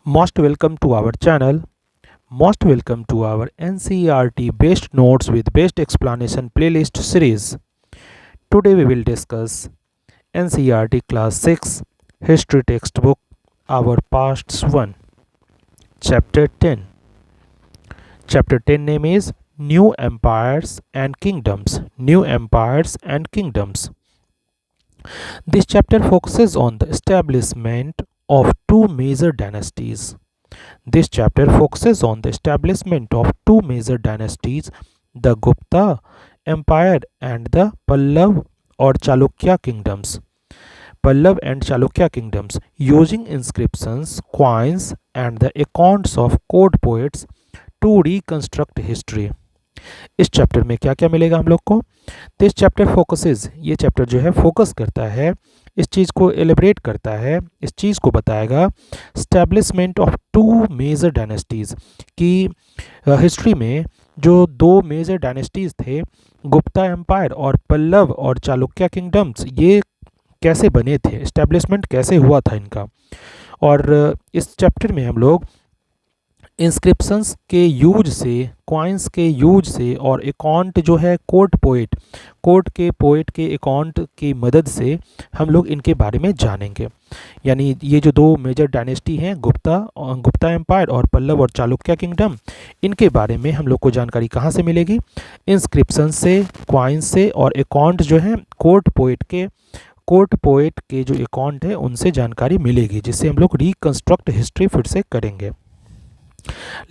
Most welcome to our channel. Most welcome to our NCERT based notes with best explanation playlist series. Today we will discuss NCERT class 6 history textbook our parts 1 chapter 10. Chapter 10 name is New Empires and Kingdoms. New Empires and Kingdoms. This chapter focuses on the establishment of two major dynasties. This chapter focuses on the establishment of two major dynasties, the Gupta Empire and the Pallav or Chalukya kingdoms. Pallav and Chalukya kingdoms, using inscriptions, coins, and the accounts of court poets to reconstruct history. इस chapter में क्या क्या मिलेगा हम लोग को? तो इस चैप्टर फोकसेस, ये चैप्टर जो है फोकस करता है, इस चीज़ को एलिब्रेट करता है, इस चीज़ को बताएगा establishment of two major dynasties की हिस्ट्री में जो दो मेजर डायनेस्टीज़ थे, गुप्ता एम्पायर और पल्लव और चालुक्य किंगडम्स, ये कैसे बने थे, इस्टेब्लिशमेंट कैसे हुआ था इनका। और इस चैप्टर में हम लोग इंस्क्रिप्शंस के यूज से, कॉइन्स के यूज से और अकाउंट जो है कोर्ट के पोइट के अकाउंट की मदद से हम लोग इनके बारे में जानेंगे। यानी ये जो दो मेजर डायनेस्टी हैं, गुप्ता एम्पायर और पल्लव और चालुक्य किंगडम, इनके बारे में हम लोग को जानकारी कहाँ से मिलेगी? इंस्क्रिप्शन से, कॉइन्स से और अकाउंट जो है कोर्ट पोइट के जो अकाउंट है उनसे जानकारी मिलेगी, जिससे हम लोग रिकंस्ट्रक्ट हिस्ट्री फिर से करेंगे।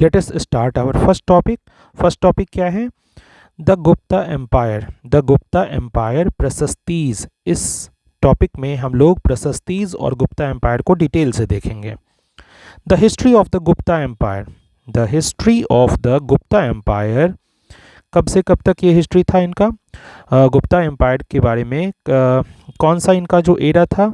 Let us start our first topic. First topic क्या है? The Gupta empire. The Gupta empire prashastis. इस टॉपिक में हम लोग प्रशस्तीज और गुप्ता एम्पायर को डिटेल से देखेंगे। The history of the Gupta empire. The history of the Gupta empire, कब से कब तक ये हिस्ट्री था इनका? गुप्ता एम्पायर के बारे में कौन सा इनका जो एरा था?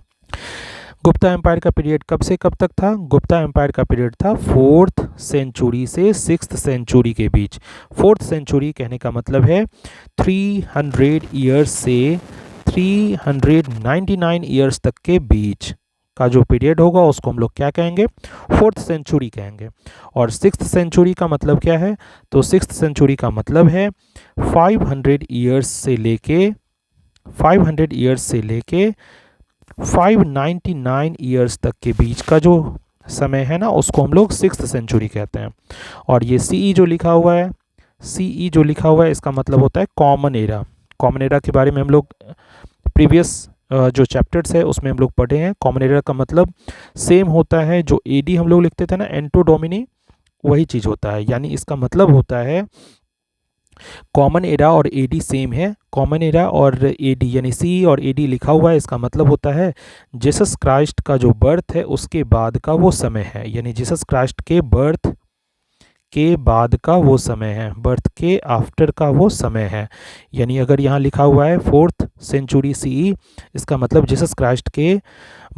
गुप्ता एम्पायर का पीरियड कब से कब तक था? गुप्ता एम्पायर का पीरियड था 4th सेंचुरी से 6th सेंचुरी के बीच। 4th सेंचुरी कहने का मतलब है 300 ईयर्स से 399 ईयर्स तक के बीच का जो पीरियड होगा उसको हम लोग क्या कहेंगे? 4th सेंचुरी कहेंगे। और 6th सेंचुरी का मतलब क्या है? तो 6th सेंचुरी का मतलब है 500 ईयर्स से लेके 599 ईयर्स तक के बीच का जो समय है ना, उसको हम लोग 6th सेंचुरी कहते हैं। और ये सीई जो लिखा हुआ है, इसका मतलब होता है कॉमन एरा। कॉमन एरा के बारे में हम लोग प्रीवियस जो चैप्टर्स है उसमें हम लोग पढ़े हैं। कॉमन एरा का मतलब सेम होता है, जो एडी हम लोग लिखते थे ना, एंटो डोमिनी, वही चीज़ होता है। यानी इसका मतलब होता है कॉमन एरा और एडी सेम है। कॉमन एरा और एडी यानी सी और एडी लिखा हुआ है, इसका मतलब होता है जीसस क्राइस्ट का जो बर्थ है उसके बाद का वो समय है। यानी जीसस क्राइस्ट के बर्थ के बाद का वो समय है, बर्थ के आफ्टर का वो समय है। यानी अगर यहाँ लिखा हुआ है 4th सेंचुरी सीई, इसका मतलब जीसस क्राइस्ट के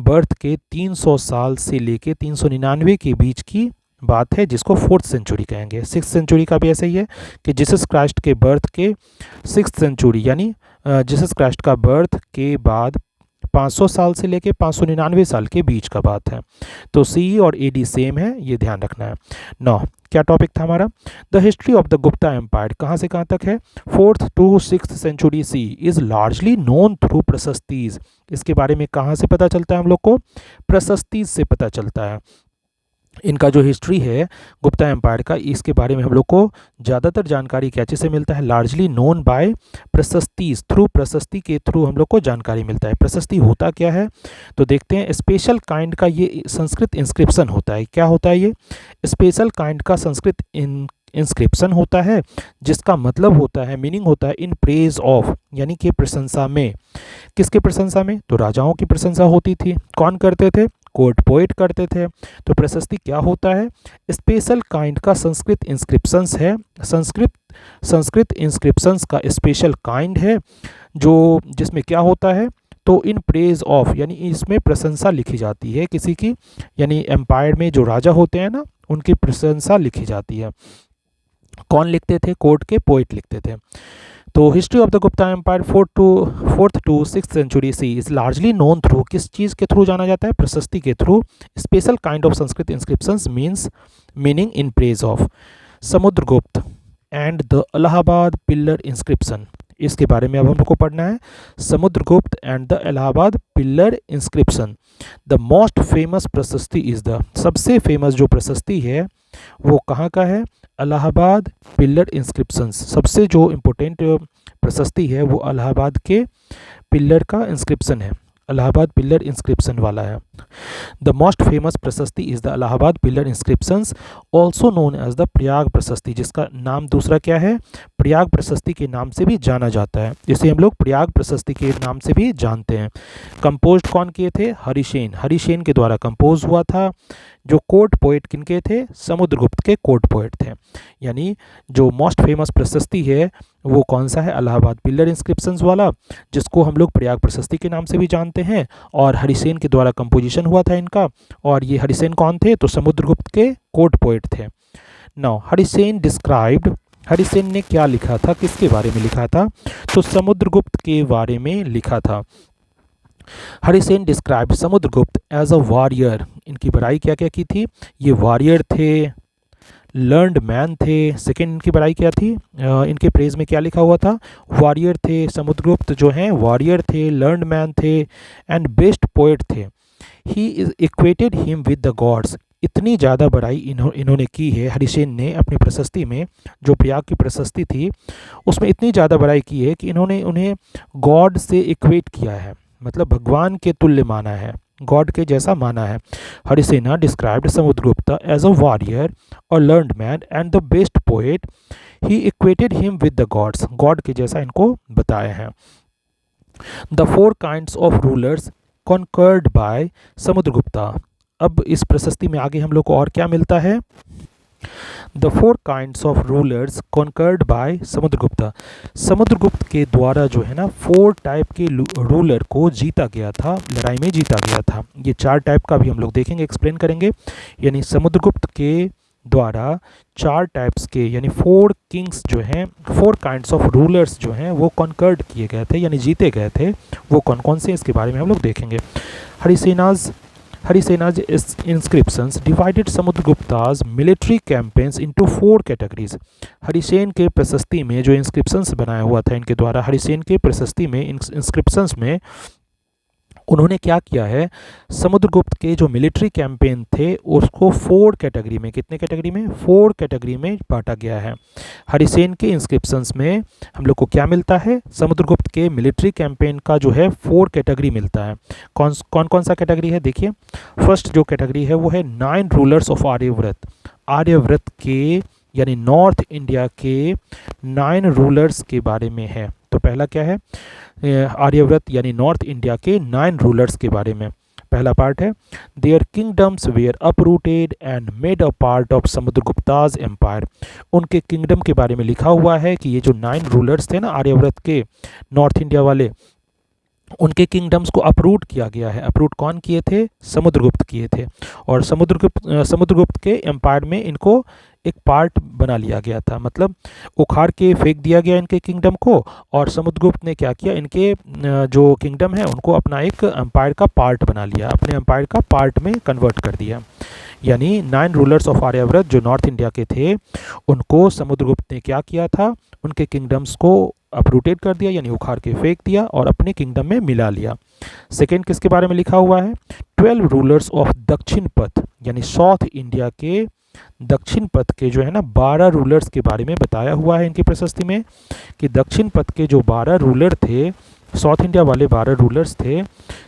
बर्थ के 300 साल से लेके 399 के बीच की बात है, जिसको 4th सेंचुरी कहेंगे। 6th सेंचुरी का भी ऐसा ही है कि जीसस क्राइस्ट के बर्थ के 6th सेंचुरी यानी जीसस क्राइस्ट का बर्थ के बाद 500 साल से लेके 599 साल के बीच का बात है। तो सी और एडी सेम है, ये ध्यान रखना है। नौ, क्या टॉपिक था हमारा? The history of the Gupta empire कहाँ से कहाँ तक है? 4th to 6th century C is largely known through prashastis. इसके बारे में कहाँ से पता चलता है हम लोग को? प्रशस्तीज से पता चलता है। इनका जो हिस्ट्री है गुप्ता एम्पायर का, इसके बारे में हम लोग को ज़्यादातर जानकारी कैसे से मिलता है? Largely known by prashastis. Through prashasti के थ्रू हम लोग को जानकारी मिलता है। प्रशस्ति होता क्या है? तो देखते हैं। स्पेशल काइंड का ये संस्कृत इंस्क्रिप्शन होता है। क्या होता है ये? स्पेशल काइंड का संस्कृत इंस्क्रिप्शन होता है, जिसका मतलब होता है, मीनिंग होता है इन प्रेज ऑफ, यानी कि प्रशंसा में। किसके प्रशंसा में? तो राजाओं की प्रशंसा होती थी। कौन करते थे? कोर्ट पोइट करते थे। तो प्रशस्ति क्या होता है? स्पेशल काइंड का संस्कृत इंस्क्रिप्शंस है। संस्कृत इंस्क्रिप्शंस का स्पेशल काइंड है, जो जिसमें क्या होता है? तो इन प्रेज ऑफ, यानी इसमें प्रशंसा लिखी जाती है किसी की, यानी एम्पायर में जो राजा होते हैं ना, उनकी प्रशंसा लिखी जाती है। कौन लिखते थे? कोर्ट के पोइट लिखते थे। तो history of the Gupta empire fourth to six century C is largely known through, किस चीज़ के थ्रू जाना जाता है? प्रशस्ति के through. Special kind of Sanskrit inscriptions means meaning in praise of Samudragupta and the Allahabad pillar inscription. इसके बारे में अब हम लोग को पढ़ना है, Samudragupta and the Allahabad pillar inscription. The most famous prashasti is the, सबसे फेमस जो प्रशस्ति है वो कहाँ का है? Allahabad pillar inscriptions. सबसे जो इम्पोर्टेंट प्रशस्ति है वो इलाहाबाद के पिल्लर का इंस्क्रिप्शन है, इलाहाबाद पिल्लर इंस्क्रिप्शन वाला है। The most famous prashasti is the Allahabad pillar inscriptions, also known as the Prayag prashasti, जिसका नाम दूसरा क्या है? प्रयाग प्रशस्ति के नाम से भी जाना जाता है, जिसे हम लोग प्रयाग प्रशस्ति के नाम से भी जानते हैं। कंपोज कौन किए थे? हरिसेन, हरिसेन के द्वारा कंपोज हुआ था। जो कोर्ट पोएट किनके थे? समुद्रगुप्त के कोर्ट पोएट थे। यानी जो मोस्ट फेमस प्रशस्ति है वो कौन सा है? इलाहाबाद पिल्लर इंस्क्रिप्शंस वाला, जिसको हम लोग प्रयाग प्रशस्ति के नाम से भी जानते हैं, और हरिसेन के द्वारा कंपोजिशन हुआ था इनका। और ये हरिसेन कौन थे? तो समुद्रगुप्त के कोर्ट पोएट थे। नाउ हरिसेन डिस्क्राइब्ड, हरिसेन ने क्या लिखा था, किसके बारे में लिखा था? तो समुद्रगुप्त के बारे में लिखा था। Harisena described Samudragupta as a warrior, इनकी बड़ाई क्या क्या की थी? ये वॉरियर थे, लर्नड मैन थे। सेकेंड इनकी बड़ाई क्या थी? इनके प्रेज में क्या लिखा हुआ था? वॉरियर थे, समुद्रगुप्त जो हैं वॉरियर थे, लर्नड मैन थे एंड बेस्ट पोएट थे। He is equated him with the God's, इतनी ज़्यादा बड़ाई इन्होंने की है हरिसेन ने अपनी प्रशस्ति में, जो प्रयाग की प्रशस्ति थी उसमें इतनी ज़्यादा बड़ाई की है कि इन्होंने उन्हें गॉड से इक्वेट किया है, मतलब भगवान के तुल्य माना है, गॉड के जैसा माना है। Harisena described Samudragupta as a warrior और learned man and the best poet, he equated him with the gods, god के जैसा इनको बताया है। The four kinds of rulers conquered by Samudragupta, अब इस प्रशस्ति में आगे हम लोग को और क्या मिलता है? The four kinds of rulers conquered by Samudragupta, Samudragupta के द्वारा जो है ना 4 टाइप के रूलर को जीता गया था, लड़ाई में जीता गया था। ये 4 टाइप का भी हम लोग देखेंगे, एक्सप्लेन करेंगे। यानी समुद्रगुप्त के द्वारा 4 टाइप्स के यानी 4 किंग्स जो हैं, 4 काइंड्स ऑफ रूलर्स जो हैं वो कॉन्कर्ड किए गए थे, यानी जीते गए थे। वो कौन कौन से, इसके बारे में हम लोग देखेंगे। Harisena's inscriptions divided Samudragupta's military campaigns into 4 categories. Harisena के प्रशस्ति में जो इंस्क्रिप्शंस बनाया हुआ था इनके द्वारा, हरिसेन के प्रशस्ति में इंस्क्रिप्शंस में उन्होंने क्या किया है? समुद्रगुप्त के जो मिलिट्री कैंपेन थे उसको 4 कैटेगरी में, कितने कैटेगरी में? 4 कैटेगरी में बांटा गया है। हरिसेन के इंस्क्रिप्शंस में हम लोग को क्या मिलता है? समुद्रगुप्त के मिलिट्री कैंपेन का जो है 4 कैटेगरी मिलता है। कौन कौन सा कैटेगरी है? देखिए, फर्स्ट जो कैटेगरी है वो है 9 रूलर्स ऑफ आर्यव्रत, आर्यव्रत के यानी नॉर्थ इंडिया के 9 रूलर्स के बारे में है। तो पहला क्या है? आर्यव्रत यानी नॉर्थ इंडिया के 9 रूलर्स के बारे में पहला पार्ट है। There kingdoms were uprooted and made a part of Samudragupta's empire, उनके किंगडम के बारे में लिखा हुआ है कि ये जो 9 रूलर्स थे ना आर्यव्रत के, नॉर्थ इंडिया वाले, उनके किंगडम्स को अपरूट किया गया है। अपरूट कौन किए थे? समुद्रगुप्त किए थे। और समुद्रगुप्त के एम्पायर में इनको एक पार्ट बना लिया गया था, मतलब उखाड़ के फेंक दिया गया इनके किंगडम को, और समुद्रगुप्त ने क्या किया? इनके जो किंगडम है उनको अपना एक एम्पायर का पार्ट बना लिया, अपने एम्पायर का पार्ट में कन्वर्ट कर दिया। यानी 9 रूलर्स ऑफ आर्यव्रत जो नॉर्थ इंडिया के थे उनको समुद्रगुप्त ने क्या किया था? उनके किंगडम्स को अपरूटेड कर दिया, यानी उखाड़ के फेंक दिया और अपने किंगडम में मिला लिया। सेकेंड किसके बारे में लिखा हुआ है? 12 रूलर्स ऑफ दक्षिण पथ, यानी साउथ इंडिया के दक्षिण पथ के जो है ना 12 रूलर्स के बारे में बताया हुआ है इनकी प्रशस्ति में, कि दक्षिण पथ के जो 12 रूलर थे, साउथ इंडिया वाले 12 रूलर्स थे,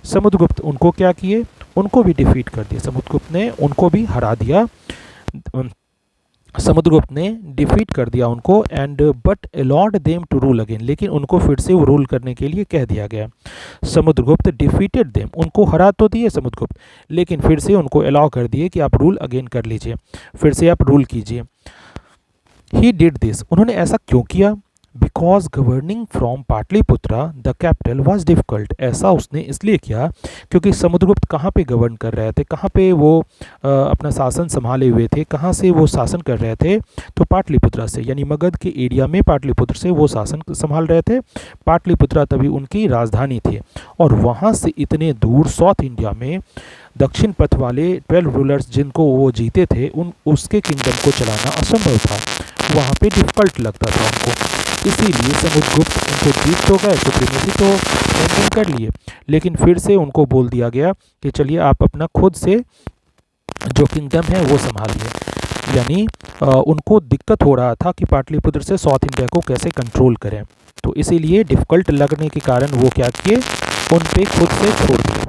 समुद्रगुप्त उनको क्या किए? उनको भी डिफीट कर दिया, समुद्रगुप्त ने उनको भी हरा दिया, समुद्रगुप्त ने डिफीट कर दिया उनको। And but allot them to rule again, लेकिन उनको फिर से वो रूल करने के लिए कह दिया गया। समुद्रगुप्त डिफीटेड देम, उनको हरा तो दिए समुद्रगुप्त, लेकिन फिर से उनको अलाउ कर दिए कि आप रूल अगेन कर लीजिए, फिर से आप रूल कीजिए। ही डिड दिस, उन्होंने ऐसा क्यों किया? Because governing from Pataliputra the capital was difficult. ऐसा उसने इसलिए किया क्योंकि समुद्रगुप्त कहाँ पे गवर्न कर रहे थे, कहाँ पे वो अपना शासन संभाले हुए थे, कहाँ से वो शासन कर रहे थे, तो पाटलिपुत्रा से, यानी मगध के एरिया में पाटलिपुत्र से वो शासन संभाल रहे थे। पाटलिपुत्रा तभी उनकी राजधानी थी और वहाँ से इतने दूर साउथ इंडिया में दक्षिण पथ वाले 12 रूलर्स जिनको वो जीते थे उन उसके किंगडम को चलाना असंभव था, वहाँ पे डिफ़िकल्ट लगता था उनको। इसीलिए समुद्रगुप्त उनको जीत तो गए, सुप्रीमेसी तो मेंटेन कर लिए, लेकिन फिर से उनको बोल दिया गया कि चलिए आप अपना खुद से जो किंगडम है वो संभालिए। यानी उनको दिक्कत हो रहा था कि पाटलिपुत्र से साउथ इंडिया को कैसे कंट्रोल करें, तो इसीलिए डिफ़िकल्ट लगने के कारण वो क्या किए, उन पे खुद से छोड़ दिया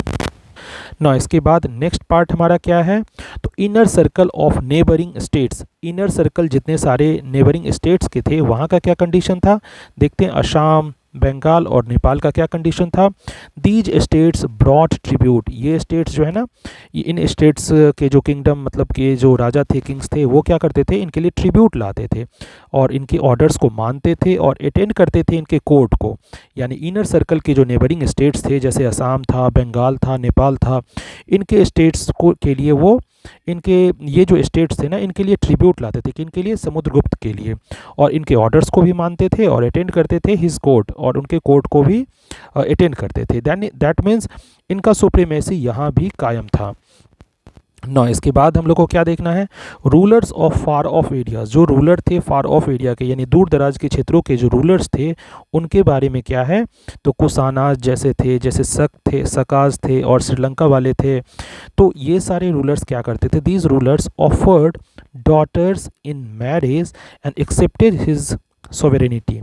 ना। इसके बाद नेक्स्ट पार्ट हमारा क्या है, तो inner circle of neighbouring states. Inner circle जितने सारे नेबरिंग स्टेट्स के थे वहाँ का क्या कंडीशन था, देखते हैं। असम, बंगाल और नेपाल का क्या कंडीशन था। दीज स्टेट्स ब्रॉट ट्रिब्यूट, ये स्टेट्स जो है ना, इन स्टेट्स के जो किंगडम मतलब के जो राजा थे, किंग्स थे, वो क्या करते थे, इनके लिए ट्रिब्यूट लाते थे और इनके ऑर्डर्स को मानते थे और अटेंड करते थे इनके कोर्ट को। यानी इनर सर्कल के जो नेबरिंग स्टेट्स थे, जैसे असम था, बंगाल था, नेपाल था, इनके स्टेट्स को के लिए वो इनके ये जो स्टेट्स थे ना, इनके लिए ट्रिब्यूट लाते थे, कि इनके लिए, समुद्रगुप्त के लिए, और इनके ऑर्डर्स को भी मानते थे और अटेंड करते थे हिज कोर्ट, और उनके कोर्ट को भी अटेंड करते थे। दैट मीन्स इनका सुप्रीमेसी यहाँ भी कायम था। ना इसके बाद हम लोग को क्या देखना है, rulers of far off areas. जो रूलर थे फार ऑफ एरिया के, यानी दूर दराज के क्षेत्रों के जो रूलर्स थे, उनके बारे में क्या है, तो कुशानाज जैसे थे, जैसे शक थे, सकाज थे और श्रीलंका वाले थे। तो ये सारे रूलर्स क्या करते थे, these rulers offered daughters in marriage and accepted his sovereignty.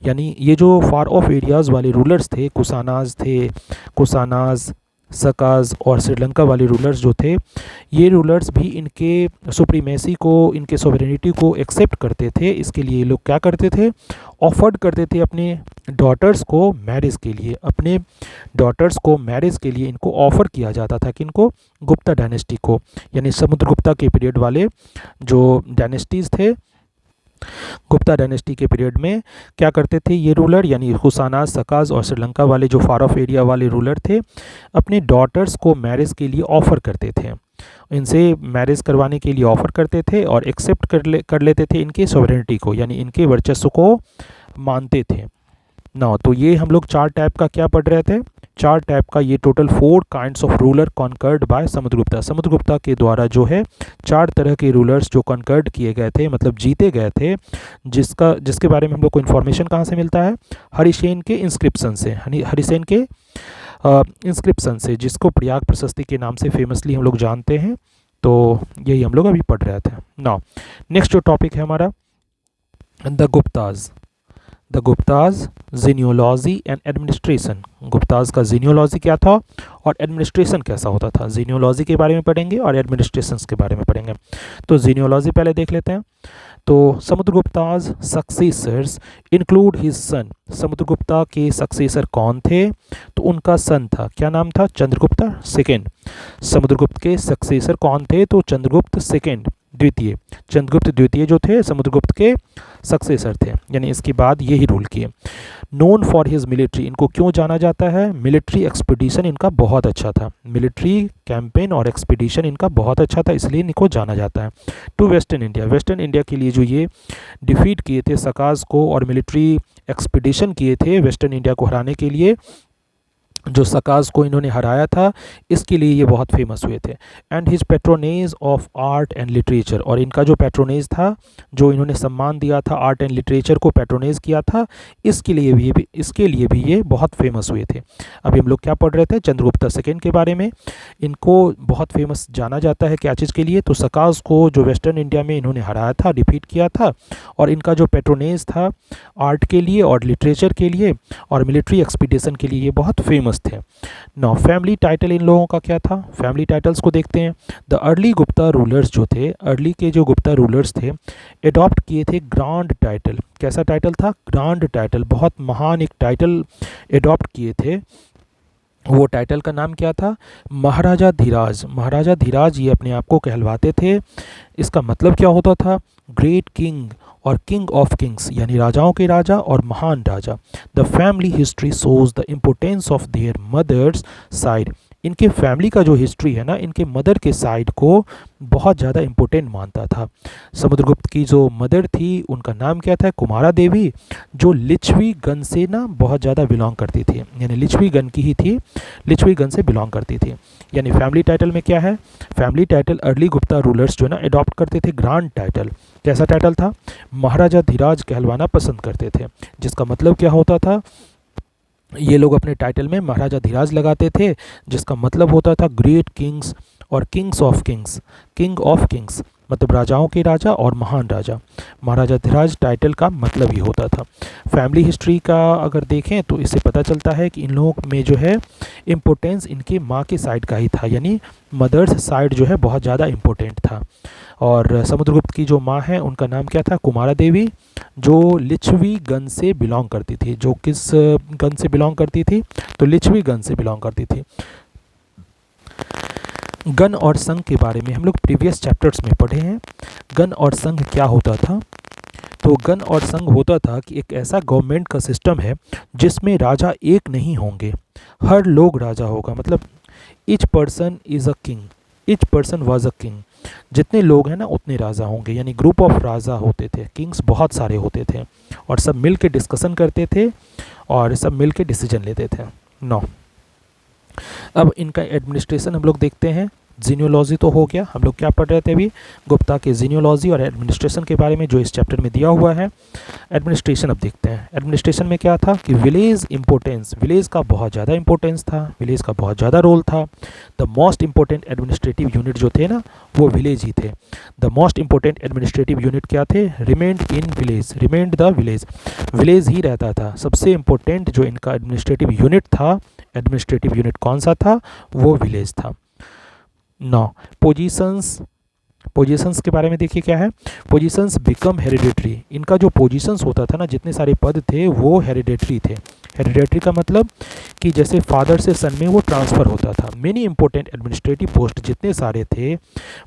यानी ये जो फार ऑफ एरियाज वाले रूलर्स थे, कुशानाज, सकाज और श्रीलंका वाले रूलर्स जो थे, ये रूलर्स भी इनके सुप्रीमेसी को, इनके सोवरेनिटी को एक्सेप्ट करते थे। इसके लिए ये लोग क्या करते थे, ऑफर्ड करते थे अपने डॉटर्स को मैरिज के लिए, अपने डॉटर्स को मैरिज के लिए इनको ऑफ़र किया जाता था, कि इनको गुप्ता डायनेस्टी को, यानी समुद्रगुप्ता के पीरियड वाले जो डायनेस्टीज़ थे, गुप्ता डायनेस्टी के पीरियड में क्या करते थे ये रूलर, यानी कुशानाज, सकाज और श्रीलंका वाले जो फार ऑफ एरिया वाले रूलर थे, अपने डॉटर्स को मैरिज के लिए ऑफ़र करते थे, इनसे मैरिज करवाने के लिए ऑफ़र करते थे और एक्सेप्ट कर लेते थे इनके सॉवरेनिटी को, यानी इनके वर्चस्व को मानते थे ना। तो ये हम लोग 4 टाइप का क्या पढ़ रहे थे, 4 टाइप का, ये total 4 kinds of ruler conquered by Samudragupta. Samudragupta के द्वारा जो है 4 तरह के रूलर्स जो कॉन्कर्ड किए गए थे, मतलब जीते गए थे, जिसके बारे में हम लोग को इन्फॉर्मेशन कहाँ से मिलता है, हरिसेन के इंस्क्रिप्शन से, हरिसेन के इंस्क्रिप्शन से, जिसको प्रयाग प्रशस्ति के नाम से फेमसली हम लोग जानते हैं। तो यही हम लोग अभी पढ़ रहे थे ना। नेक्स्ट जो टॉपिक है हमारा, the Gupta's genealogy and administration. Gupta's का जीनियोलॉजी क्या था और एडमिनिस्ट्रेशन कैसा होता था। जीनियोलॉजी के बारे में पढ़ेंगे और एडमिनिस्ट्रेशन के बारे में पढ़ेंगे। तो जीनियोलॉजी पहले देख लेते हैं। तो Samudragupta's successors include his son. Samudragupta के सक्सेसर कौन थे, तो उनका सन था, क्या नाम था, चंद्रगुप्ता सेकेंड। समुद्रगुप्त के सक्सेसर कौन थे, तो चंद्रगुप्त सेकेंड, द्वितीय। चंद्रगुप्त द्वितीय जो थे समुद्रगुप्त के सक्सेसर थे, यानी इसके बाद यही रूल किए। नोन फॉर हिज मिलिट्री, इनको क्यों जाना जाता है, मिलिट्री एक्सपीडिशन इनका बहुत अच्छा था, मिलिट्री कैंपेन और एक्सपीडिशन इनका बहुत अच्छा था, इसलिए इनको जाना जाता है। To western India, western India के लिए जो ये डिफीट किए थे सकाज को और मिलिट्री एक्सपीडिशन किए थे वेस्टर्न इंडिया को हराने के लिए, जो सकाज को इन्होंने हराया था, इसके लिए ये बहुत फेमस हुए थे। And his patronage of art and literature, और इनका जो पेट्रोनेज था, जो इन्होंने सम्मान दिया था, आर्ट एंड लिटरेचर को पेट्रोनेज किया था, इसके लिए भी ये बहुत फेमस हुए थे। अभी हम लोग क्या पढ़ रहे थे, चंद्रगुप्ता सेकेंड के बारे में। इनको बहुत फेमस जाना जाता है क्या चीज़ के लिए, तो सकाज को जो वेस्टर्न इंडिया में इन्होंने हराया था, डिफीट किया था, और इनका जो पेट्रोनेज था आर्ट के लिए और लिटरेचर के लिए और मिलिट्री एक्सपीडिशन के लिए, ये बहुत फेमस थे। नाउ फैमिली टाइटल इन लोगों का क्या था, फैमिली टाइटल्स को देखते हैं। द अर्ली गुप्ता रूलर्स जो थे, अर्ली के जो गुप्ता रूलर्स थे, एडॉप्ट किए थे ग्रांड टाइटल। कैसा टाइटल था, ग्रांड टाइटल, बहुत महान एक टाइटल एडॉप्ट किए थे। वो टाइटल का नाम क्या था, महाराजा धीराज। महाराजा धीराज ये अपने आप को कहलवाते थे। इसका मतलब क्या होता था, ग्रेट किंग और किंग ऑफ किंग्स यानी राजाओं के राजा और महान राजा। The family history shows the importance of their mothers side. इनके फैमिली का जो हिस्ट्री है ना, इनके मदर के साइड को बहुत ज़्यादा इम्पोर्टेंट मानता था। समुद्रगुप्त की जो मदर थी उनका नाम क्या था? कुमारा देवी, जो लिच्छवी गण से ना बहुत ज़्यादा बिलोंग करती थी, यानी लिच्छवी गण की ही थी, लिच्छवी गण से बिलोंग करती थी। यानी फैमिली टाइटल में क्या है? Family title early Gupta rulers जो है ना अडॉप्ट करते थे ग्रांड टाइटल। कैसा टाइटल था? महाराजा धीराज कहलवाना पसंद करते थे, जिसका मतलब क्या होता था? ये लोग अपने टाइटल में महाराजा धीराज लगाते थे, जिसका मतलब होता था ग्रेट किंग्स और Kings of Kings, king of Kings मतलब राजाओं के राजा और महान राजा। महाराजा धीराज टाइटल का मतलब ये होता था। फैमिली हिस्ट्री का अगर देखें तो इससे पता चलता है कि इन लोगों में जो है इम्पोर्टेंस इनके माँ के साइड का ही था, यानी मदर्स साइड जो है बहुत ज़्यादा इम्पोर्टेंट था। और समुद्रगुप्त की जो माँ है उनका नाम क्या था? कुमारा देवी, जो लिच्छवी गण से बिलोंग करती थी। जो किस गण से बिलोंग करती थी? तो लिच्छवी गण से बिलोंग करती थी। गण और संघ के बारे में हम लोग प्रीवियस चैप्टर्स में पढ़े हैं। गण और संघ क्या होता था? तो गण और संघ होता था कि एक ऐसा गवर्नमेंट का सिस्टम है जिसमें राजा एक नहीं होंगे, हर लोग राजा होगा। मतलब each person is a king, each person was a king. जितने लोग हैं ना उतने राजा होंगे, यानी ग्रुप ऑफ राजा होते थे, किंग्स बहुत सारे होते थे और सब मिल के डिस्कशन करते थे और सब मिल के डिसीजन लेते थे। नौ, अब इनका एडमिनिस्ट्रेशन हम लोग देखते हैं। जीनियोलॉजी तो हो गया, हम लोग क्या पढ़ रहे थे अभी? गुप्ता के जीनियोलॉजी और एडमिनिस्ट्रेशन के बारे में जो इस चैप्टर में दिया हुआ है। एडमिनिस्ट्रेशन अब देखते हैं। एडमिनिस्ट्रेशन में क्या था कि विलेज इंपॉर्टेंस, विलेज का बहुत ज़्यादा इंपॉर्टेंस था, विलेज का बहुत ज़्यादा रोल था। The most important administrative unit जो थे ना वो विलेज ही थे। The most important administrative unit क्या थे? Remained in village, remained the village, village ही रहता था। सबसे इंपॉर्टेंट जो इनका एडमिनिस्ट्रेटिव यूनिट था, एडमिनिस्ट्रेटिव यूनिट कौन सा था? वो विलेज था। नौ, पोजीशंस, पोजीशंस के बारे में देखिए क्या है? Positions become hereditary. इनका जो पोजीशंस होता था ना, जितने सारे पद थे वो हेरिडेटरी थे। हेरिडेटरी का मतलब कि जैसे फादर से सन में वो ट्रांसफ़र होता था। मेनी इंपॉर्टेंट एडमिनिस्ट्रेटिव पोस्ट जितने सारे थे,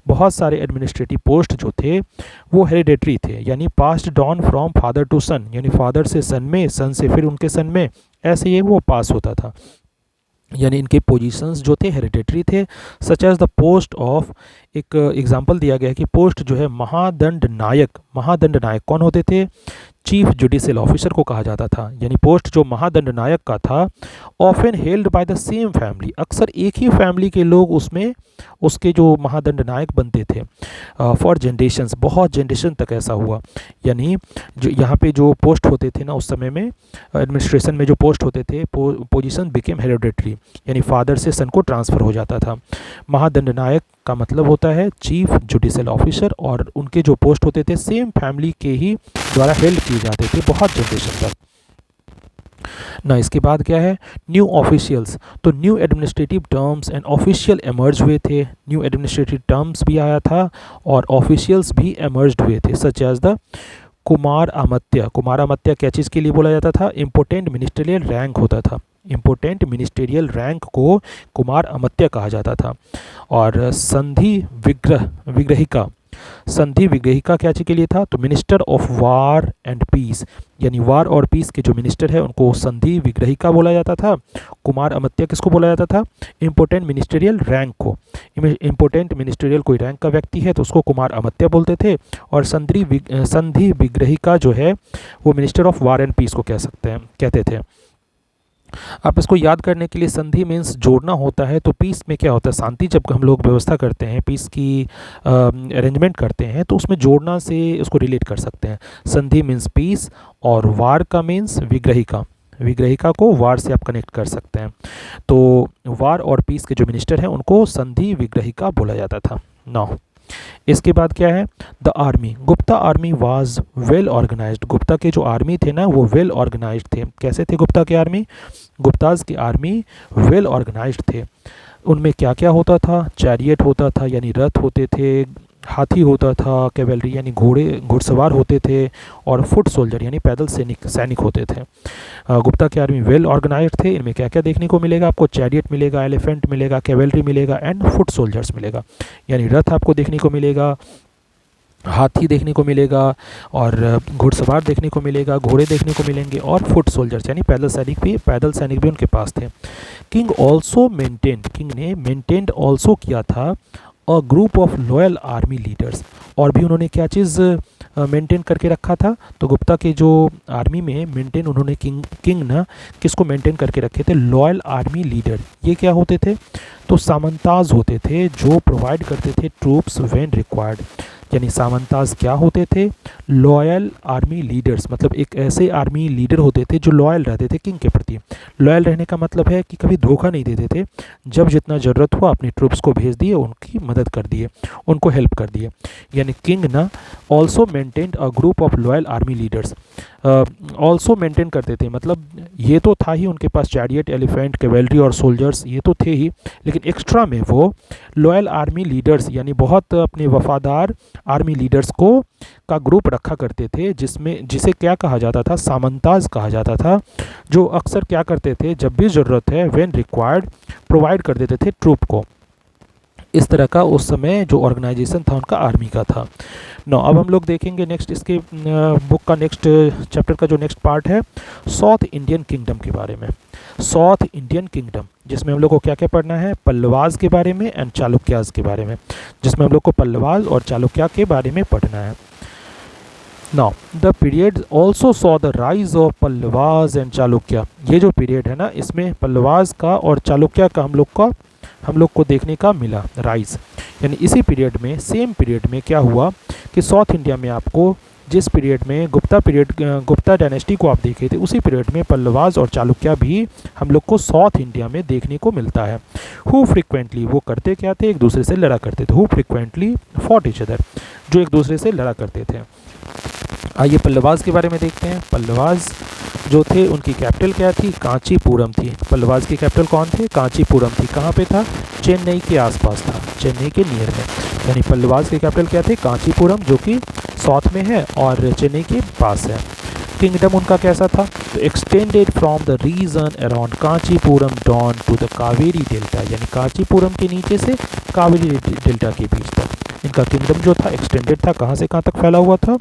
बहुत सारे एडमिनिस्ट्रेटिव पोस्ट जो थे वो हेरिडेटरी थे, यानी passed down from father to son, यानी फादर से सन में, सन से फिर उनके सन में, ऐसे ही वो पास होता था। यानी इनके पोजीशंस जो थे हेरिडेटरी थे। Such as the post of, एक एग्जांपल दिया गया है कि पोस्ट जो है महादंड नायक, महादंड नायक कौन होते थे? चीफ जुडिशियल ऑफिसर को कहा जाता था। यानी पोस्ट जो महादंड नायक का था, often held by the same family, अक्सर एक ही फैमिली के लोग उसमें उसके जो महादंड नायक बनते थे फॉर जनरेशंस, बहुत जनरेशन तक ऐसा हुआ। यानी जो यहाँ पे जो पोस्ट होते थे ना उस समय में एडमिनिस्ट्रेशन में जो पोस्ट होते थे, पोजीशन बिकेम हेरिडेटरी, यानी फादर से सन को ट्रांसफ़र हो जाता था। महादंड नायक का मतलब होता है चीफ जुडिशियल ऑफिसर, और उनके जो पोस्ट होते थे सेम फैमिली के ही द्वारा हेल्ड किए जाते थे बहुत जनरेशन तक ना। इसके बाद क्या है? New officials. तो new administrative terms and official emerge हुए थे। न्यू एडमिनिस्ट्रेटिव टर्म्स भी आया था और ऑफिशियल्स भी एमर्ज हुए थे, such as the Kumar Amatya. Kumar Amatya क्या चीज़ के लिए बोला जाता था? इम्पोर्टेंट मिनिस्ट्रियल रैंक होता था। इम्पोर्टेंट मिनिस्ट्रियल रैंक को कुमार अमात्य कहा जाता था। और संधि विग्रहिका, संधि विग्रहिका क्या चीज़ के लिए था? तो minister of war and peace, यानी वार और पीस के जो मिनिस्टर है उनको संधि विग्रहिका बोला जाता था। कुमार अमात्य किसको बोला जाता था? इम्पोर्टेंट मिनिस्ट्रियल रैंक को। इम्पोर्टेंट मिनिस्ट्रियल कोई रैंक का व्यक्ति है तो उसको कुमार अमात्य बोलते थे। और संधि विग्रहिका जो है वो minister of war and peace को कहते थे। आप इसको याद करने के लिए, संधि मीन्स जोड़ना होता है, तो पीस में क्या होता है? शांति जब हम लोग व्यवस्था करते हैं, पीस की अरेंजमेंट करते हैं, तो उसमें जोड़ना से उसको रिलेट कर सकते हैं। संधि मीन्स पीस और वार का मीन्स विग्रहिका, विग्रहिका को वार से आप कनेक्ट कर सकते हैं। तो वार और पीस के जो मिनिस्टर हैं उनको संधि विग्रहिका बोला जाता था। नौ, इसके बाद क्या है? The army. Gupta army was well organised. Gupta के जो आर्मी थे ना वो वेल ऑर्गेनाइज्ड थे। कैसे थे गुप्ता के आर्मी? गुप्ताज की आर्मी वेल ऑर्गेनाइज्ड थे। उनमें क्या क्या होता था? चैरियट होता था, यानी रथ होते थे, हाथी होता था, कैवेलरी यानी घुड़सवार होते थे, और फुट सोल्जर यानी पैदल सैनिक होते थे। गुप्ता की आर्मी वेल ऑर्गेनाइज्ड थे। इनमें क्या क्या देखने को मिलेगा आपको? चैरियट मिलेगा, एलिफेंट मिलेगा, कैवेलरी मिलेगा एंड फुट सोल्जर्स मिलेगा, यानी रथ आपको देखने को मिलेगा, हाथी देखने को मिलेगा और घुड़सवार देखने को मिलेगा, घोड़े देखने को मिलेंगे और फुट सोल्जर्स यानी पैदल सैनिक भी उनके पास थे। किंग ने मेंटेन्ड ऑल्सो किया था a group of loyal army leaders, और भी उन्होंने क्या चीज़ मेंटेन करके रखा था, तो गुप्ता के जो आर्मी में मेंटेन उन्होंने किंग ना किसको मेंटेन करके रखे थे, लॉयल आर्मी लीडर। ये क्या होते थे, तो सामंताज होते थे जो प्रोवाइड करते थे ट्रूप्स व्हेन रिक्वायर्ड। यानी सामंताज क्या होते थे, लॉयल आर्मी लीडर्स, मतलब एक ऐसे आर्मी लीडर होते थे जो लॉयल रहते थे किंग के प्रति। लॉयल रहने का मतलब है कि कभी धोखा नहीं देते थे, जब जितना ज़रूरत हुआ अपने ट्रूप्स को भेज दिए, उनकी मदद कर दिए, उनको हेल्प कर दिए। यानी किंग ना also maintained a group of loyal army leaders, also maintain करते थे, मतलब ये तो था ही उनके पास चैरियट, एलिफेंट, कैवेलरी और सोल्जर्स, ये तो थे ही, लेकिन एक्स्ट्रा में वो लॉयल आर्मी लीडर्स यानी बहुत अपने वफादार आर्मी लीडर्स को का ग्रुप रखा करते थे, जिसे क्या कहा जाता था, सामंताज कहा जाता था, जो अक्सर क्या करते थे, जब भी ज़रूरत है व्हेन रिक्वायर्ड प्रोवाइड कर देते थे ट्रूप को। इस तरह का उस समय जो ऑर्गेनाइजेशन था उनका आर्मी का था। नो अब हम लोग देखेंगे नेक्स्ट इसके बुक का नेक्स्ट चैप्टर का जो नेक्स्ट पार्ट है साउथ इंडियन किंगडम के बारे में। साउथ इंडियन किंगडम जिसमें हम लोग को क्या क्या पढ़ना है, पल्लवाज के बारे में एंड चालुक्याज के बारे में, जिसमें हम लोग को पल्लवाज और चालुक्या के बारे में पढ़ना है। Now the period also saw the rise of Pallavas and Chalukya. ये जो पीरियड है ना, इसमें पल्लवाज का और चालुक्या का हम लोग को देखने का मिला राइज। यानी इसी पीरियड में, सेम पीरियड में क्या हुआ कि साउथ इंडिया में आपको जिस पीरियड में गुप्ता डायनेस्टी को आप देखे थे, उसी पीरियड में पल्लवाज और चालुक्या भी हम लोग को साउथ इंडिया में देखने को मिलता है। हु फ्रिक्वेंटली, वो करते क्या थे, एक दूसरे से लड़ा करते थे। Who frequently fought each other, जो एक दूसरे से लड़ा करते थे। आइए पल्लवाज के बारे में देखते हैं। पल्लवाज जो थे उनकी कैपिटल क्या थी, कांचीपुरम थी। पल्लवाज की कैपिटल कौन थे, कांचीपुरम थी। कहाँ पे था, चेन्नई के आसपास था, चेन्नई के नियर में। यानी पल्लवाज की कैपिटल क्या थे, कांचीपुरम, जो कि साउथ में है और चेन्नई के पास है। किंगडम उनका कैसा था, तो extended from the region around Kanchipuram down to the Kaveri delta, यानी कांचीपुरम के नीचे से कावेरी डेल्टा के बीच तक इनका किंगडम जो था एक्सटेंडेड था। कहाँ से कहाँ तक फैला हुआ था,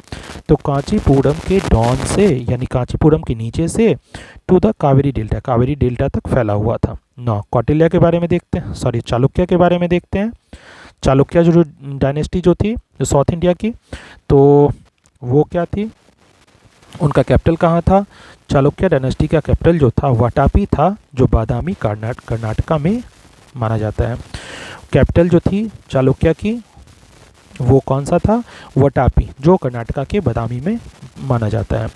तो कांचीपुरम के डॉन से यानी कांचीपुरम के नीचे से टू द कावेरी डेल्टा तक फैला हुआ था। नौ कौटिल्य के बारे में देखते हैं, सॉरी चालुक्य के बारे में देखते हैं। चालुक्य जो डायनेस्टी जो थी जो साउथ इंडिया की, तो वो क्या थी, उनका कैपिटल कहाँ था, चालुक्य डायनेस्टी का कैपिटल जो था वाटापी था, जो बादामी कर्नाटका में माना जाता है। कैपिटल जो थी चालुक्य की वो कौन सा था, वटापी, जो कर्नाटका के बादामी में माना जाता है।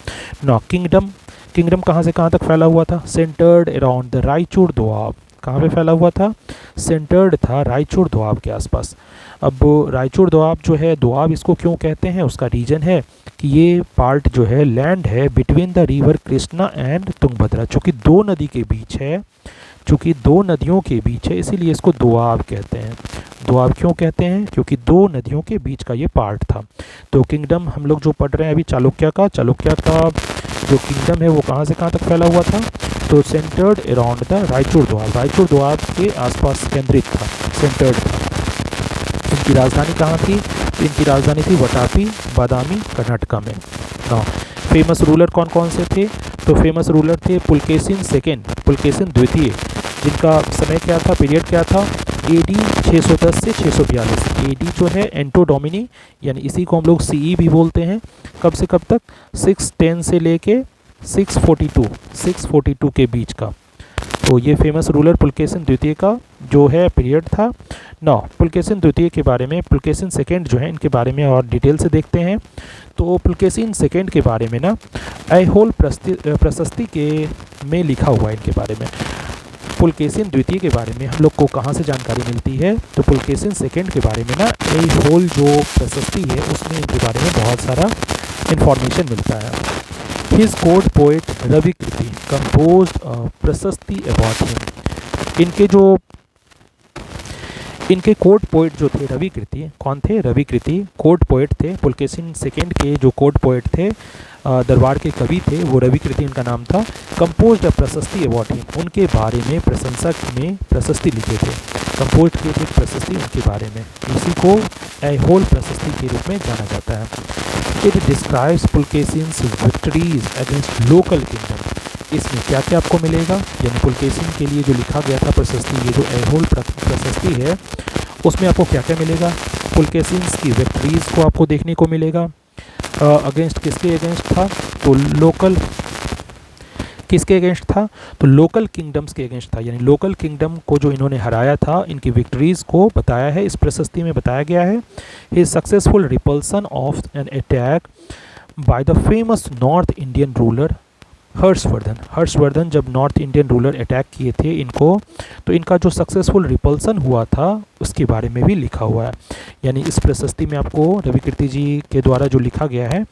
नौ किंगडम कहाँ से कहाँ तक फैला हुआ था, centred around the Raichur Doab. कहाँ पे फैला हुआ था, सेंटर्ड था रायचूर दोआब के आसपास। अब रायचूर दोआब जो है, दोआब इसको क्यों कहते हैं, उसका रीजन है कि ये पार्ट जो है लैंड है between the river Krishna and Tungabhadra, चूँकि दो नदी के बीच है, चूँकि दो नदियों के बीच है, इसीलिए इसको दोआब कहते हैं। दोआब क्यों कहते हैं, क्योंकि दो नदियों के बीच का ये पार्ट था। तो किंगडम हम लोग जो पढ़ रहे हैं अभी चालुक्य का जो किंगडम है वो कहाँ से कहाँ तक फैला हुआ था, तो centred around the Raichur Doab के आसपास केंद्रित था, सेंटर्ड था। इनकी राजधानी कहाँ थी, तो इनकी राजधानी थी वटापी, बादामी, कर्नाटका में। नाउ फेमस रूलर कौन कौन से थे, तो फेमस रूलर थे पुलकेशिन द्वितीय, जिनका समय क्या था, पीरियड क्या था, AD 610 से 642। AD जो है एंटो डोमिनी, यानी इसी को हम लोग CE भी बोलते हैं। कब से कब तक, 610 से लेके 642 के बीच का। तो ये फेमस रूलर पुलकेशिन द्वितीय का जो है पीरियड था। नौ पुलकेशिन द्वितीय के बारे में, पुलकेशिन सेकेंड जो है इनके बारे में और डिटेल से देखते हैं। तो पुलकेशिन सेकेंड के बारे में ना ऐहोल प्रशस्ति के में लिखा हुआ है इनके बारे में। पुलकेशिन द्वितीय के बारे में हम लोग को कहाँ से जानकारी मिलती है, तो पुलकेशिन सेकेंड के बारे में ना ऐहोल जो प्रशस्ति है उसमें इनके बारे में बहुत सारा इन्फॉर्मेशन मिलता है। हिज कोर्ट पोएट रवि कृति कंपोज्ड प्रशस्ति अबाउट हिम। इनके कोर्ट पोइट जो थे रविकृति, कौन थे? रविकृति कोर्ट पोइट थे। पुलकेशिन सेकेंड के जो कोर्ट पोइट थे, दरबार के कवि थे, वो रविकृति इनका नाम था। कंपोज्ड अ प्रशस्ति अवार्ड हिम, उनके बारे में प्रशंसक में प्रशस्ति लिखे थे, कंपोज किए थे प्रशस्ति उनके बारे में। इसी को ऐहोल प्रशस्ति के रूप में जाना जाता है। It describes Pulakeshin's victories against local kingdom. इसमें क्या क्या आपको मिलेगा, यानी पुलकेशिन के लिए जो लिखा गया था प्रशस्ति, ये जो ऐहोल प्रशस्ति है, उसमें आपको क्या क्या मिलेगा? पुलकेशिन्स की विक्ट्रीज को आपको देखने को मिलेगा। अगेंस्ट किसके अगेंस्ट था? तो लोकल, किसके अगेंस्ट था? तो लोकल किंगडम्स के अगेंस्ट था, यानी लोकल किंगडम को जो इन्होंने हराया था, इनकी विक्ट्रीज को बताया है, इस प्रशस्ति में बताया गया है। His successful repulsion of an attack by the famous north Indian ruler Harshvardhan. Harshvardhan जब नॉर्थ इंडियन रूलर अटैक किए थे इनको, तो इनका जो सक्सेसफुल रिपल्सन हुआ था उसके बारे में भी लिखा हुआ है। यानी इस प्रशस्ति में आपको रविकृति जी के द्वारा जो लिखा गया है,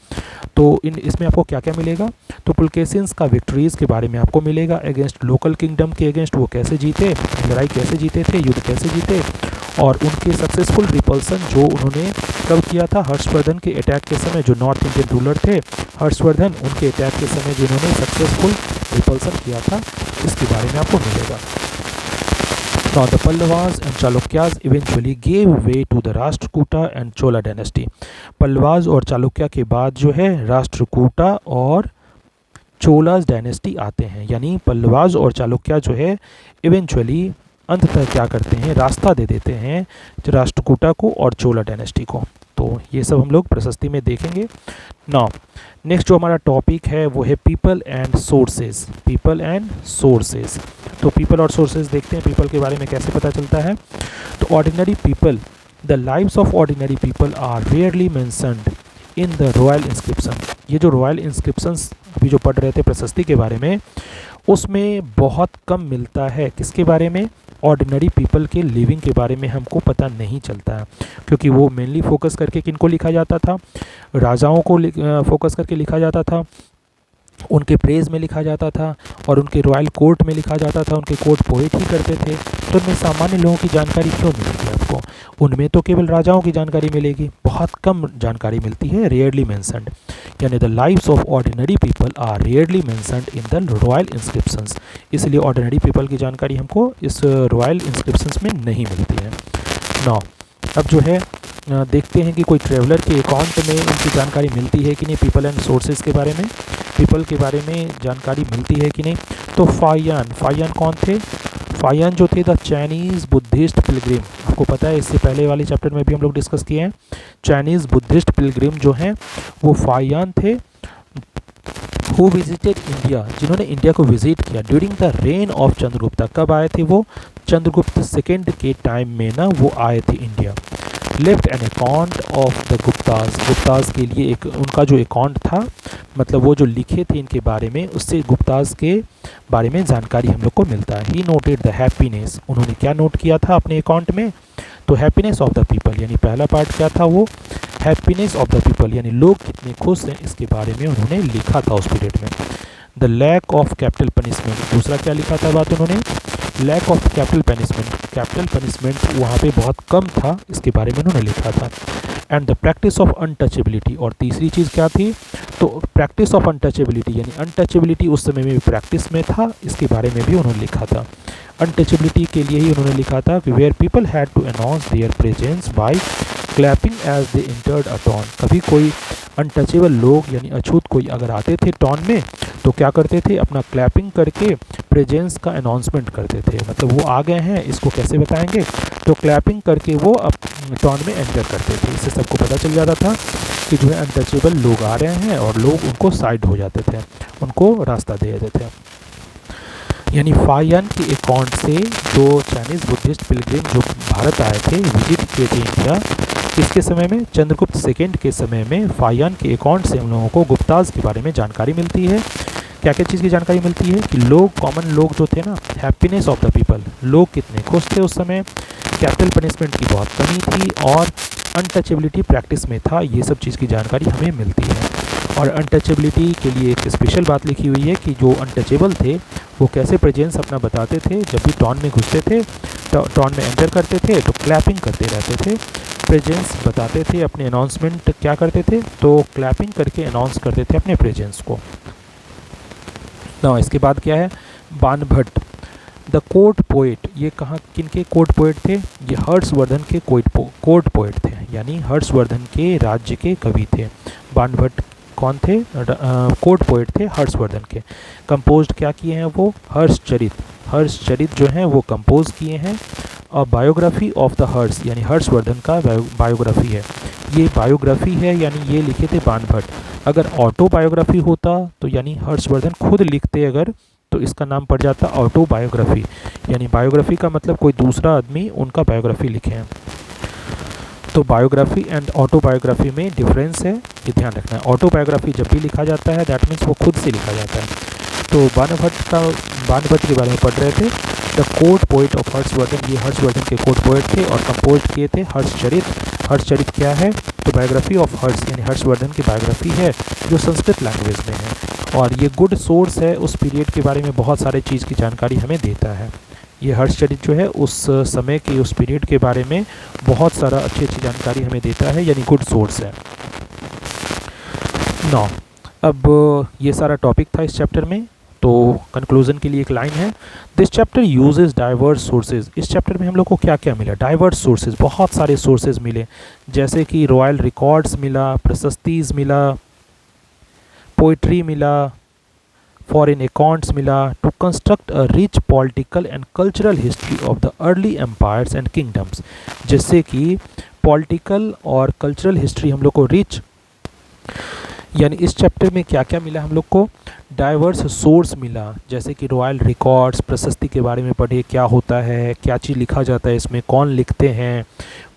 तो इसमें आपको क्या क्या मिलेगा? तो पुलकेशिन्स का विक्ट्रीज़ के बारे में आपको मिलेगा, अगेंस्ट लोकल किंगडम के अगेंस्ट वो कैसे जीते, लड़ाई कैसे जीते थे, युद्ध कैसे जीते, और उनके सक्सेसफुल रिपल्सन जो उन्होंने कब किया था? हर्षवर्धन के अटैक के समय, जो नॉर्थ इंडियन रूलर थे हर्षवर्धन, उनके अटैक के समय जो उन्होंने सक्सेसफुल रिपल्सन किया था, इसके बारे में आपको मिलेगा। Now the Pallavas and Chalukyas eventually gave way to the Rashtrakuta and Chola dynasty. Pallavas और चालुक्य के बाद जो है राष्ट्रकूटा और चोलास डायनेस्टी आते हैं, यानी पल्लवाज और चालुक्य जो है इवेंचुअली अंततः क्या करते हैं? रास्ता दे देते हैं राष्ट्रकूटा को और चोला डायनेस्टी को। तो ये सब हम लोग प्रशस्ति में देखेंगे। नाउ नेक्स्ट जो हमारा टॉपिक है वो है people and sources. People and sources, तो पीपल और सोर्सेज देखते हैं, पीपल के बारे में कैसे पता चलता है। तो ordinary people, the lives of ordinary people are rarely mentioned in the royal inscription. ये जो रॉयल इंस्क्रिप्शंस अभी जो पढ़ रहे थे प्रशस्ति के बारे में, उसमें बहुत कम मिलता है किसके बारे में? ऑर्डिनरी पीपल के लिविंग के बारे में हमको पता नहीं चलता है, क्योंकि वो मेनली फोकस करके किनको लिखा जाता था? राजाओं को फोकस करके लिखा जाता था, उनके प्रेज में लिखा जाता था, और उनके रॉयल कोर्ट में लिखा जाता था, उनके कोर्ट पोएट ही करते थे। तो उनमें सामान्य लोगों की जानकारी क्यों मिलेगी आपको? उनमें तो केवल राजाओं की जानकारी मिलेगी, बहुत कम जानकारी मिलती है, रेयरली मेंशन्ड। यानी the lives of ordinary people are rarely mentioned in the royal inscriptions. इसलिए ऑर्डिनरी पीपल की जानकारी हमको इस रॉयल इंस्क्रिप्शंस में नहीं मिलती है। नाउ अब जो है देखते हैं कि कोई ट्रेवलर के अकाउंट में उनकी जानकारी मिलती है कि नहीं, पीपल एंड सोर्सेज के बारे में, पीपल के बारे में जानकारी मिलती है कि नहीं। तो फायान, फायान कौन थे? फायान जो थे द चाइनीज़ बुद्धिस्ट पिलग्रिम। आपको पता है इससे पहले वाले चैप्टर में भी हम लोग डिस्कस किए हैं। चाइनीज़ बुद्धिस्ट पिलग्रिम जो हैं वो फायान थे, हु विजिटेड इंडिया, जिन्होंने इंडिया को विजिट किया during the rain of Chandragupta. कब आए थे वो? चंद्रगुप्त सेकेंड के टाइम में ना वो आए थे India. Left an account of the Gupta's, Gupta's के लिए एक उनका जो अकाउंट था, मतलब वो जो लिखे थे इनके बारे में, उससे गुप्ताज के बारे में जानकारी हम लोग को मिलता है। ही नोटेड द हैप्पीनेस, उन्होंने क्या नोट किया था अपने अकाउंट में? तो हैप्पीनेस ऑफ द पीपल, यानी पहला पार्ट क्या था वो? हैप्पीनेस ऑफ द पीपल, यानी लोग कितने खुश हैं इसके बारे में उन्होंने लिखा था उस पीरियड में। The lack of capital punishment, दूसरा क्या लिखा था बात उन्होंने? Lack of capital punishment, capital punishment वहाँ पे बहुत कम था, इसके बारे में उन्होंने लिखा था। And the practice of untouchability, और तीसरी चीज़ क्या थी? तो प्रैक्टिस ऑफ अनटचेबिलिटी, यानी अनटचेबिलिटी उस समय में भी प्रैक्टिस में था, इसके बारे में भी उन्होंने लिखा था। अनटचेबिलिटी के लिए ही उन्होंने लिखा था कि where people had to announce their presence by clapping as they entered a town. कभी कोई अनटचेबल लोग यानी अछूत कोई अगर आते थे टॉन में, तो क्या करते थे? अपना क्लैपिंग करके प्रेजेंस का अनाउंसमेंट करते थे, मतलब वो आ गए हैं, इसको कैसे बताएंगे? तो क्लैपिंग करके वो अब टॉन में एंटर करते थे। इससे सबको पता चल जाता था कि जो है अनटचेबल लोग आ रहे हैं, और लोग उनको साइड हो जाते थे, उनको रास्ता दे देते थे। यानी फायान के अकाउंट से जो चाइनीज़ बुद्धिस्ट पिलग्रिम जो भारत आए थे, विजिट किए थे इंडिया, किसके समय में? चंद्रगुप्त सेकेंड के समय में फायान के अकाउंट से हम लोगों को गुप्ताज के बारे में जानकारी मिलती है। क्या क्या चीज़ की जानकारी मिलती है? कि लोग, कॉमन लोग जो थे ना, हैप्पीनेस ऑफ द पीपल, लोग कितने खुश थे उस समय, कैपिटल पनिशमेंट की बहुत कमी थी, और अनटचेबिलिटी प्रैक्टिस में था। ये सब चीज़ की जानकारी हमें मिलती है। और अनटचेबिलिटी के लिए एक स्पेशल बात लिखी हुई है कि जो अनटचेबल थे वो कैसे प्रेजेंस अपना बताते थे, जब भी टॉन में घुसते थे टर्न में एंटर करते थे तो क्लैपिंग करते रहते थे, प्रेजेंस बताते थे, अपने अनाउंसमेंट क्या करते थे तो क्लैपिंग करके अनाउंस करते थे अपने प्रेजेंस को। ना इसके बाद क्या है, बाणभट्ट द कोर्ट पोएट, ये कहाँ किनके कोर्ट पोएट थे, ये हर्षवर्धन के कोर्ट पोएट थे, यानी हर्षवर्धन के राज्य के कवि थे। बाणभट्ट कौन थे, कोर्ट पोएट थे हर्षवर्धन के। कंपोज्ड क्या किए हैं वो, हर्षचरित जो हैं वो कंपोज किए हैं। और बायोग्राफी ऑफ द हर्ष, यानी हर्षवर्धन का बायोग्राफी है, ये बायोग्राफी है, यानी ये लिखे थे बाणभट्ट। अगर ऑटोबायोग्राफी होता तो यानी हर्षवर्धन खुद लिखते अगर, तो इसका नाम पड़ जाता ऑटोबायोग्राफी, यानी बायोग्राफी का मतलब कोई दूसरा आदमी उनका बायोग्राफी लिखे हैं। तो बायोग्राफी एंड ऑटोबायोग्राफी में डिफरेंस है, ये ध्यान रखना है। ऑटोबायोग्राफी जब भी लिखा जाता है दैट मीन्स वो खुद से लिखा जाता है। तो बाणभट्ट के बारे में पढ़ रहे थे। The court poet of Harshvardhan, ये हर्षवर्धन के कोर्ट पोएट थे और कंपोज किए थे हर्षचरित क्या है, तो बायोग्राफी ऑफ हर्ष, यानी हर्षवर्धन की बायोग्राफी है जो संस्कृत लैंग्वेज में है। और ये गुड सोर्स है, उस पीरियड के बारे में बहुत सारे चीज़ की जानकारी हमें देता है। ये हर्षचरित जो है उस समय के उस पीरियड के बारे में बहुत सारा अच्छी जानकारी हमें देता है, यानी गुड सोर्स है। नौ, अब ये सारा टॉपिक था इस चैप्टर में। तो कंक्लूजन के लिए एक लाइन है, this chapter uses diverse sources. इस चैप्टर में हम लोग को क्या क्या मिला, डाइवर्स सोर्सेज, बहुत सारे सोर्सेज मिले, जैसे कि रॉयल रिकॉर्ड्स मिला, प्रशस्तीज मिला, पोइट्री मिला, फॉरेन अकाउंट्स मिला, to construct a rich political and cultural history of the early empires and kingdoms. जैसे कि पॉलिटिकल और कल्चरल हिस्ट्री हम लोग को रिच, यानी इस चैप्टर में क्या क्या मिला हम लोग को, डाइवर्स सोर्स मिला, जैसे कि रॉयल रिकॉर्ड्स, प्रशस्ति के बारे में पढ़े, क्या होता है, क्या चीज़ लिखा जाता है इसमें, कौन लिखते हैं,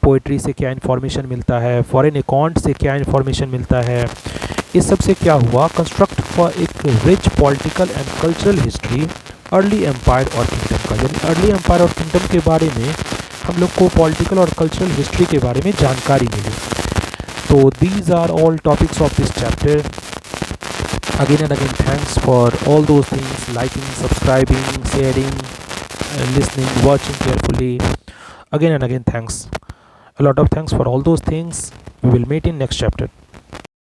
पोइट्री से क्या इन्फॉर्मेशन मिलता है, फॉरेन अकाउंट से क्या इन्फॉर्मेशन मिलता है। इस सब से क्या हुआ, कंस्ट्रक्ट फॉर एक rich political and cultural history early empire और किंगडम का, यानी अर्ली एम्पायर और किंगडम के बारे में हम लोग को पॉलिटिकल और कल्चरल हिस्ट्री के बारे में जानकारी मिली। तो these are all topics of this chapter. Again and again thanks for all those things, liking, subscribing, sharing, listening, watching carefully. Again and again thanks, a lot of thanks for all those things. We will meet in next chapter.